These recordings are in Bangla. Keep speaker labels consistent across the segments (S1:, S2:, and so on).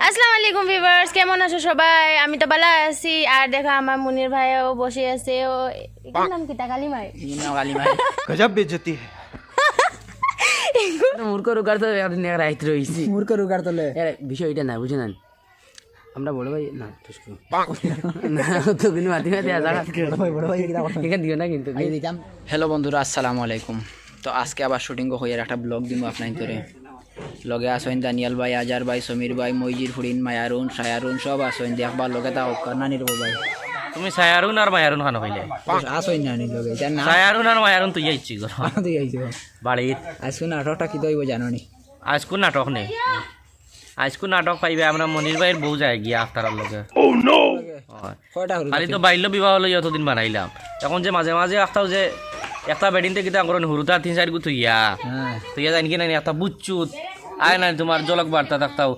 S1: আসসালামু আলাইকুম ভিউয়ার্স, কেমন আছো সবাই? আমি তো ভালো আছি। আর দেখা আমার মুনির ভাইও বসে আছে। ও এটার নাম কি? কালিমাই।
S2: गजब बेइज्जती है।
S3: মূর্খ রোগার তো একদিন রাইত রয়েছি।
S4: মূর্খ রোগার তলে
S3: বিষয়টা না বুঝে নেন, আমরা বড় ভাই না না তো কিন্তু মাতি মাতি এখানে দিও না কিন্তু।
S4: হ্যালো বন্ধুরা, আসসালামু আলাইকুম। তো আজকে আবার শুটিং হয়ে একটা ব্লগ দিব আপনার ধরে। লগে আসেন দানিয়াল ভাই, আজার ভাই, সমীর ভাই, মইজির ফুরিন, মায়ারুন, সায়ারুন সব আসেন দেখবার লগে তা নানির ভাই।
S5: তুমি সায়ারুন আর মায়ারুন খানো হইলে
S4: আসেন নানি লগে এটা না
S5: সায়ারুন আর মায়ারুন তুই যাইছি গো
S4: দিয়ে আইছো
S5: বাড়ির।
S4: আজকে নাটকটা কি দইব জানো নি?
S5: আজকু নাটক নেই, আজকু নাটক পাইবে আমরা মনির ভাইয়ের বউ যায় গিয়া আফতারার লগে।
S4: কয়টা হলো?
S5: খালি তো বাল্য বিবাহ লই অতদিন বানাইলাম, এখন যে মাঝে মাঝে আফতাও যে একটা বেডিনতে কিতা করুন হুরুতা 3-4 গু তুইয়া
S4: হ্যাঁ
S5: তুইয়া জানি কি না একটা বুচ্চুত আয় না তোমার জলক বার্তা থাকতাও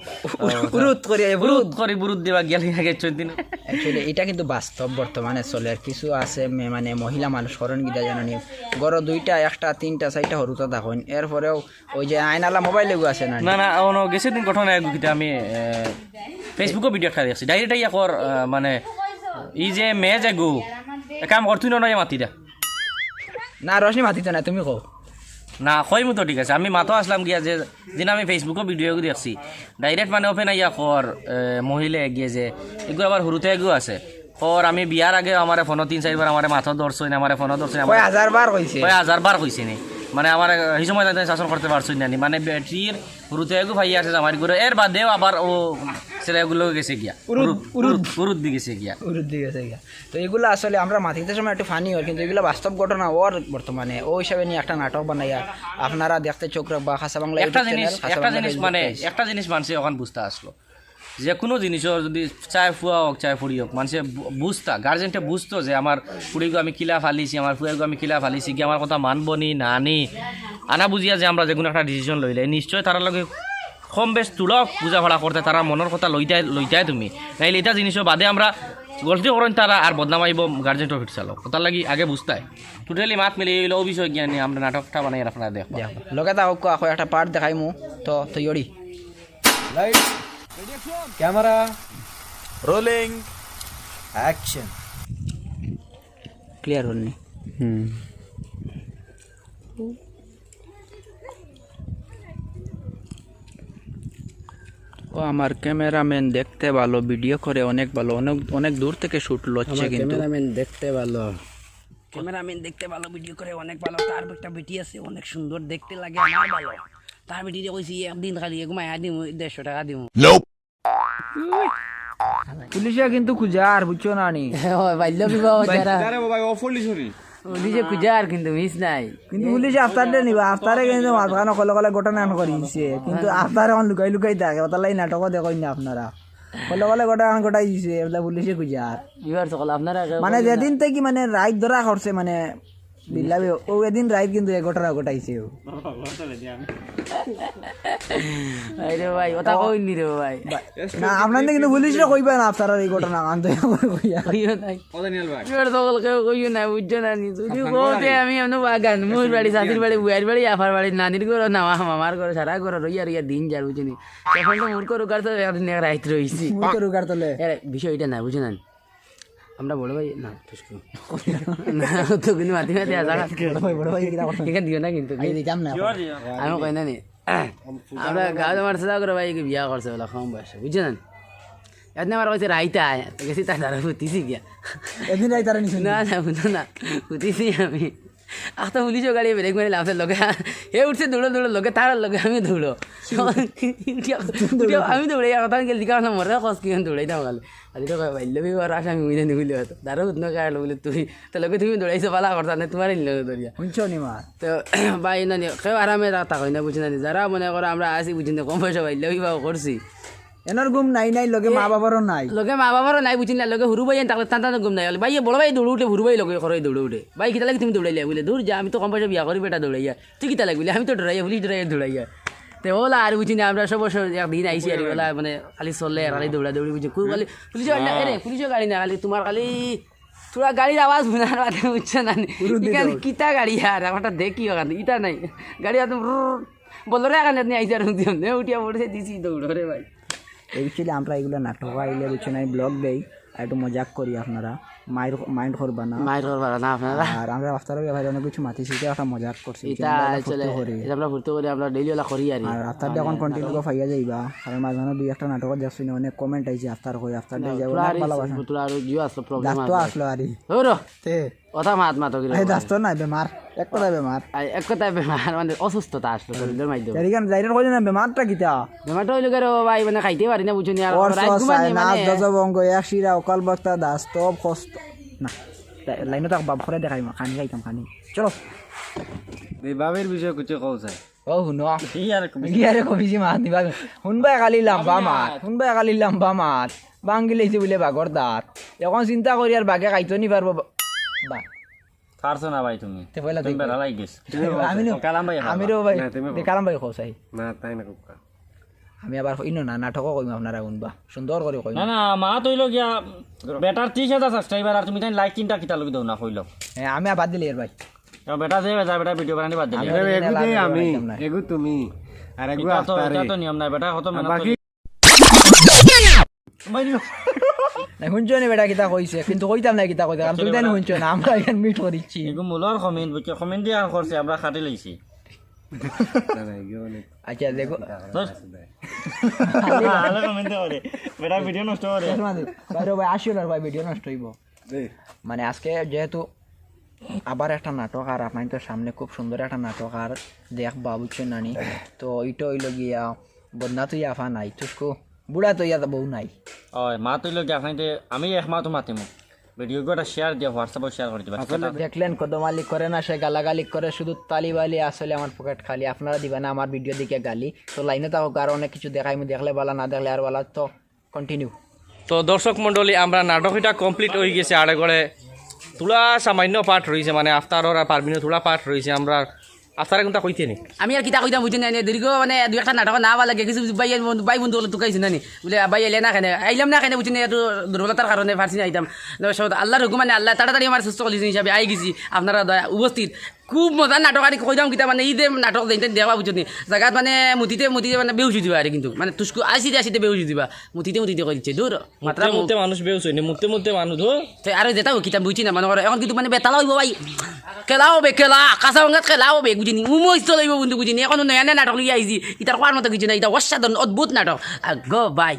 S4: উরুত করে
S5: বুরুদ করি বুরুদ দিবা গেলি আগে 14 দিন।
S4: অ্যাকচুয়ালি এটা কিন্তু বাস্তব বর্তমানে চলে। আর কিছু আছে মানে মহিলা মানুষ করণ গিতা জানি গড় 2টা 1টা 3টা 4টা হরুতা দেখুন, এরপরেও ওই যে আইনালা মোবাইল এগু আছে না
S5: না না অন গেছে দিন ঘটনা এক গিতা আমি ফেসবুকে ভিডিও একটা দেখছি ডাইরেক্ট ইয়াকর মানে ই যে মেজ এগু কাম করতুই নয় মাতি দা
S4: না রশনি মাতিতে না তুমি কও
S5: না কই মতো ঠিক আছে আমি মাতো আসলাম গিয়া যে দিন আমি ফেসবুকে ভিডিও দেখছি ডাইরেক্ট মানে ওপেন আইয়া কর মহিলা গিয়ে যে এগুলো আবার হুরুতে এগু আছে কর আমি বিয়ার আগে আমার ফোনও 3-4 বার আমার মাথা ধরছই না, আমার ফোনও ধরছই না,
S4: কয় হাজার বার কইছে,
S5: কয় 1000 বার কইছে নি মানে আমার এই সময় তাদের শাসন করতে পারছই না মানে ব্যাটারির হুরুতে এগু ভাই আছে আমার ঘরে এর বাদেও আবার ও ছেলেগুলো গেছে গিয়া উরুদ দি গেছে গিয়া
S4: উরুদ দিয়ে গেছে গিয়া। তো এগুলো আসলে আমরা মাতিতে সময় একটু ফানি হয়, কিন্তু এগুলো বাস্তব ঘটনা ওর বর্তমানে ও হিসাবে নিয়ে একটা নাটক বানাইয়া আপনারা দেখতে চোখ রাখবা। খাসা বাংলা
S5: একটা জিনিস মানে একটা জিনিস মানুষে ওখান বুঝতে আসলো যে কোনো জিনিসও যদি চায় ফুয়া হোক চায় ফুড়ি হোক মানুষে বুঝতা গার্জেনটা বুঝতো যে আমার ফুড়িগো আমি কিলা ফালিছি, আমার ফুয়াগো আমি কিলা ফালিছি কি আমার কথা মানবো নি না নি আনা বুঝিয়া যে আমরা যে কোনো একটা ডিসিশন লইলে নিশ্চয় তার লগে কম বেশ তুলক বুঝাপড়া করতে তারা মনের কথা লইতাই তুমি নাইলে এটা জিনিসও বাদে আমরা গলতি করেন তারা আর বদনামাইব গার্জেনটা ফিট চালো তার লাগি আগে বুঝতাই টোটালি মাত মিলিয়ে এলো বিষয় জ্ঞানী আমরা নাটকটা বানাই আপনারা দেখো
S4: লগে তা হোক একটা পার্ট দেখাই মু তো তৈরি
S2: light camera rolling action.
S4: Clear হলনি। ও আমার ক্যামেরাম্যান দেখতে ভালো, ভিডিও করে অনেক ভালো, অনেক অনেক দূর থেকে শুট লচ্ছে কিন্তু
S3: ক্যামেরাম্যান দেখতে ভালো, ক্যামেরাম্যান দেখতে ভালো, ভিডিও করে অনেক ভালো। তার একটা বেটি আছে অনেক সুন্দর দেখতে লাগে, আমার ভালো। তার বেটি কইছি একদিন খালি ঘুমাইয়া দিমু 150 টাকা দিমু।
S4: পুলিশে কিন্তু খুঁজা আর বুঝছো না নি
S3: বাল্য বিবাহ যারা
S2: अरे वो भाई ऑफ फुल सॉरी
S3: পুলিশে খুঁজা আর কিন্তু মিস নাই।
S4: কিন্তু পুলিশে আফতারে নিবা, আফতারে কিন্তু মাঝখানে কলে কলে ঘটনা করিছে, কিন্তু আফতারে এখন লুকাই লুকাই থাকে তাহলে নাটকও দেখেন না আপনারা কলে কলে ঘটনা ঘটাই দিছে এগুলা পুলিশে খুঁজা আর
S3: বিবার সকল আপনারা
S4: মানে যেদিন থেকে মানে রাইট ধরা করছে মানে বিল্লাবি ও এদিন রাইট কিন্তু এই ঘটনা ঘটাইছে ও।
S3: আরে ভাই ওটা কইনি রে ভাই,
S4: না আপনাদের কিন্তু পুলিশে কইবে না আপনারা এই ঘটনা আনতে কইয়া
S3: কইও নাই
S2: ओदनियल भाई
S3: বিবার সকল কেউ কইও না বুঝছো না নি তুই কোতে আমি এমন বাগান মোর বাড়ি সাথীর বাড়ি বুয়ার বাড়ি আফার বাড়ি নানির ঘর না মামার ঘর সারা ঘর রইয়া রইয়া দিন যার বুঝিনি এখন তো মূর্খ রোগার তো একদিন রাইত রইছি
S4: মুখে রোগার তলে
S3: বিষয়টা না বুঝে না আমরা বড় ভাই না না তো কিন্তু মাতি মাতি এখানে দিও না কিন্তু
S4: দিতাম না
S3: আমি কই না নি আমরা গাঁও আমার সাদা করে ভাই বিয়া করছে বলে কম বয়সে বুঝছে না এদিন আমার কাছে রাইতা গেছি তার দ্বারা হুতিছি গিয়া
S4: এদিন রাইতারে নিছ
S3: না না বুঝো না হুতিছি আমি আখটা পুলিশও গাড়ি ব্রেক মারি লাফের লগে হে উঠছে দৌড়ো দৌড়ো লগে তার লগে আমি দৌড়ো আমি দৌড়াই কথা গেল দিকা মরে কস কি দৌড়াইতাম গেলে আজি তো বাল্য বিবাহ আশা আমি উইনে নিগুলি হতো তারও উৎন কাটলো বলে তুই তো লগে তুমি দৌড়াইছো পালা করতা না তোমার নিল দৌড়িয়া
S4: শুনছো নি মা
S3: তো বাই না কেউ আরামে থাকো না বুঝি না যারা মনে করো আমরা আসি বুঝি না কম পয়সা বাল্য বিবাহ করছি
S4: এনার ঘুম নাই নাই লগে মা বাবারও নাই
S3: লগে মা বাবারও নাই বুঝি না লগে হুরু ভাই থাকলে তান ঘুম নাই ভাই বড় ভাই দৌড় উঠে হুরু ভাই লগে করে দৌড়ে উঠে ভাই কিতা লাগে তুমি দৌড়াইলে বলে দূর যা আমি তো কম পয়সা বিয়া করি বেটা দৌড়াইয়া তুই কিতা লাগবি আমি তো দৌড়াইয়া পুলিশ দৌড়াইয়া তো ওলা আর বুঝি না আমরা সব একদিন আইসি আর ওলা মানে খালি চললে আর খালি দৌড়া দৌড়ি বুঝি খালি পুলিশের গাড়ি না রে পুলিশের গাড়ি না খালি তোমার খালি তোরা গাড়ির আওয়াজ শোনার বাদে বুঝছো না এখানে কিতা গাড়ি আর একটা দেখি ওখানে ইটা নাই গাড়ি বলো রে এখানে আপনি আইসি আর উঠিয়া পড়েছে দিছি দৌড়ো রে ভাই
S4: অ্যাকচুয়ালি আমরা এগুলো নাটক আইলে বুঝছেন আমি ব্লগ দেই আর একটু মজাক করি আপনারা মাইন্ড করবা না
S3: মাইর করবার না আপনারা
S4: আর আমরা রাস্তার ভাই অনেক কিছু মাতি শিখে একটা মজাক করছি
S3: এটা চলে এটা আমরা ঘুরতে করি আমরা ডেইলি ওলা করি
S4: আর রাস্তার দিয়ে এখন কন্টিনিউ পাইয়া যাইবা কারণ মাঝে মাঝে দুই একটা নাটক দেখছি না অনেক কমেন্ট আইছে আফতার কই আফতার দিয়ে যাবো ভালোবাসা
S3: তোরা আর জিও আসলো প্রবলেম
S4: দাস তো আসলো আরে
S3: ওরো
S4: তে
S3: কথা মাত মাত কি
S4: এই দাস তো নাই বেমার এক কথা বেমার
S3: এক কথায় বেমার মানে অসুস্থতা আসলো শরীরের মাধ্যমে
S4: এরিগান যাইরেন কই না বেমারটা কিতা
S3: বেমারটা হইলো গেল ভাই মানে খাইতে পারি না বুঝুনি আর
S4: অর্থ
S3: রাত ঘুমানি
S4: নাচ
S3: মানে
S4: দজবঙ্গ এক শিরা অকাল বক্তা দাস তো কষ্ট না লাইনে তাক বাপ করে দেখাই খানি খাইতাম খানি চলো
S2: বাবের বিষয়ে কিছু কও চাই
S4: ও শুনো ইয়ারে কবিজি মাত নিবা শুনবাই কালি লাম্বা মাত বাঙ্গি লাইছে বলে বাঘর দাঁত এখন চিন্তা করি আর বাঘে খাইতো নি পারবো বা
S5: পারছো না ভাই তুমি
S4: তে পয়লা
S5: তুমি বেড়া লাগি গেছ কালাম ভাই
S4: আমিরও ভাই কালাম ভাই খোসাই
S2: না তাই না কুকা
S4: আমি আবার ইনো না নাটকও কইম আপনারা শুনবা সুন্দর করে কইম
S5: না না মা তৈল গিয়া বেটার 30,000 সাবস্ক্রাইবার আর তুমি তাই লাইক তিনটা কিতা লগি দাও না কইল
S4: আমি আর বাদ দিলি এর ভাই
S5: বেটা যে বেটা ভিডিও বানানি বাদ দিলি
S2: এগু দে আমি এগু তুমি আর এগু আফতারে
S5: এটা তো নিয়ম নাই বেটা কত মেহনত
S2: বাকি
S4: না শুনছো নি বেটা কিতা কইছে কিন্তু কইতাম না কিতা কইতা কারণ তুই তাই শুনছো না আমরা এখান মিট করিছি
S5: এগু মুলর কমেন্ট বুঝছে কমেন্ট দিয়া করছে আমরা খাটি লইছি
S2: না না এগু অনেক
S4: আচ্ছা দেখো
S5: আলো কমেন্ট করে বেটা ভিডিও নষ্ট করে
S4: ভাই ভাই আসিও না ভাই ভিডিও নষ্ট হইব মানে আজকে যেহেতু আবার একটা নাটক আর আপনার তো সামনে খুব সুন্দর একটা নাটক আর দেখবা বুঝছেন নানি তো ওইটা হইল গিয়া বন্যা তো আফা নাই তুসকো বুড়া তো ইয়া বউ নাই
S5: ওই মা তৈল গিয়া খাইতে আমি এক মা তো মাতিমু ভিডিও গোটা শেয়ার দিয়া হোয়াটসঅ্যাপে শেয়ার করে দিবা
S4: আসলে দেখলেন কত মালিক করে না সে গালাগালি করে শুধু তালিবালি আসলে আমার পকেট খালি আপনারা দিবেন না আমার ভিডিও দিকে গালি তো লাইনে থাকো আর অনেক কিছু দেখাই দেখলে বালা না দেখলে আর বালা তো কন্টিনিউ
S5: তো দর্শক মন্ডলী আমরা নাটক এটা কমপ্লিট হয়ে গেছে আড়ে করে তুলা সামান্য পাঠ রয়েছে মানে আফতারর আর পারবিনো তুলা পাঠ রয়েছে আমরা আফতারে কোনটা কইতে নি
S3: আমি আর কিতা কইতাম বুঝছেন না দীর্ঘ মানে দুই একটা নাটক না ভালো লাগে কিছু ভাই বন্ধু হলো তুকাইছি না নি বলে ভাই এলে না কেন আইলাম না কেন বুঝছেন একটু দুর্বলতার কারণে পারছি না আইতাম আল্লাহর হুকুম মানে আল্লাহ তাড়াতাড়ি আমার সুস্থ করেছেন হিসাবে আই গেছি আপনারা দয়া উপস্থিত খুব মজার নাটক আর কইতাম কিতা মানে ঈদে নাটক দিন দেওয়া বুঝছেন জায়গাত মানে মুতিতে মানে বেউছি দিবা আর কিন্তু মানে তুসকু আসিতে বেউছি দিবা মুতিতে কই দিচ্ছে দূর মাত্রা
S5: মুতে মানুষ বেউছ হইনি মুতে মানুষ ধো
S3: আর যেটাও কিতাব বুঝছি না মানে এখন কিন্তু মানে বেতালা হইব ভাই খেলাও বে খেলা কাঁচা ভাঙাত খেলাও বে বুঝিনি উমস্ত লইব বন্ধু বুঝিনি এখন নয়া নাটক লিয়ে আইছি ইতার কোয়ার মতো কিছু না এটা অসাধারণ অদ্ভুত নাটক গো বাই